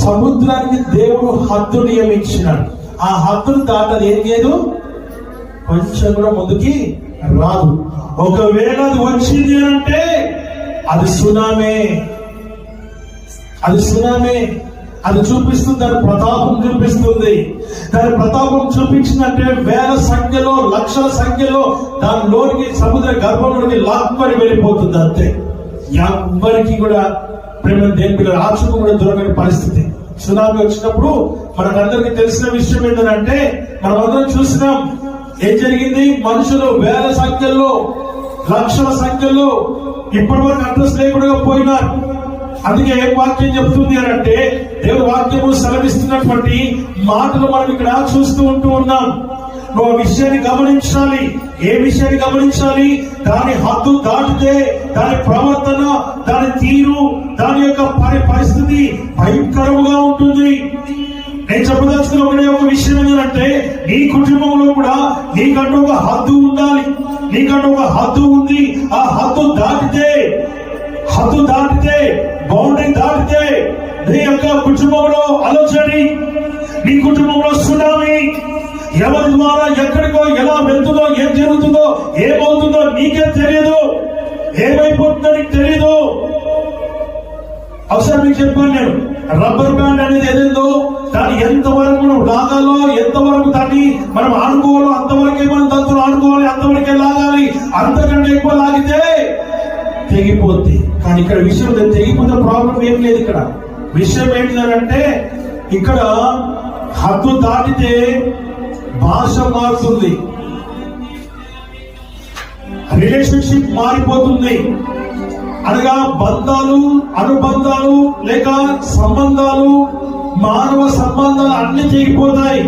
సముద్రానికి దేవుడు హద్దు నియమించినాడు. ఆ హద్దును దాటది ఏం లేదు, కొంచెం కూడా ముందుకి రాదు. ఒకవేళ అది వచ్చింది అంటే అది సునామే, అది సునామే. అది చూపిస్తుంది, దాని ప్రతాపం చూపిస్తుంది. దాని ప్రతాపం చూపించినట్టే వేల సంఖ్యలో, లక్షల సంఖ్యలో దానిలోనికి, సముద్ర గర్భంలోనికి లాక్కొని వెళ్ళిపోతుంది. అంతే, ఎవ్వరికి కూడా ప్రేమ దేని పిల్లలు ఆచూకు కూడా దొరకని పరిస్థితి. సునామీ వచ్చినప్పుడు మనకందరికి తెలిసిన విషయం ఏంటంటే, మనం అందరం చూసినాం ఏం జరిగింది. మనుషులు వేల సంఖ్యలో, లక్షల సంఖ్యలో ఇప్పటి వరకు అడ్రస్ లేకుండా పోయినారు. అందుకే ఏం వాక్యం చెప్తుంది అని అంటే, దేవుడు వాక్యము సెలవిస్తున్నటువంటి మాటలు మనం ఇక్కడ చూస్తూ ఉన్నాం. నువ్వు ఆ విషయాన్ని గమనించాలి. ఏ విషయాన్ని గమనించాలి? దాని హద్దు దాటితే దాని ప్రవర్తన, దాని తీరు, దాని యొక్క పరిస్థితి భయంకరముగా ఉంటుంది. నేను చెప్పదలుచుకున్న ఒకటే ఒక విషయం ఏంటంటే, నీ కుటుంబంలో కూడా నీకంటూ ఒక హద్దు ఉండాలి. నీకంటూ ఒక హద్దు ఉంది. ఆ హద్దు దాటితే, బౌండరీ దాటితే నీ యొక్క కుటుంబంలో అలజడి, నీ కుటుంబంలో సునామీ, ఎవరి ద్వారా ఎక్కడికో ఎలా వెళ్తుందో, ఏం జరుగుతుందో, ఏమవుతుందో నీకే తెలియదు, ఏమైపోతుందో నీకు తెలియదు. అవసరం మీకు చెప్పాను నేను, రబ్బర్ బ్యాండ్ అనేది ఏదేందో దాన్ని ఎంతవరకు మనం లాగాలో, ఎంతవరకు దాన్ని మనం ఆడుకోవాలో అంతవరకే మనం దాంతో ఆడుకోవాలి, అంతవరకే లాగాలి. అంతకంటే ఎక్కువ లాగితే తెగిపోద్ది. కానీ ఇక్కడ విషయం తెగిపోతే ప్రాబ్లం ఏం లేదు. ఇక్కడ విషయం ఏంటిదంటే, ఇక్కడ హద్దు దాటితే భాష మారుతుంది, రిలేషన్షిప్ మారిపోతుంది. అనగా బంధాలు, అనుబంధాలు లేక సంబంధాలు, మానవ సంబంధాలు అన్ని తెగిపోతాయి.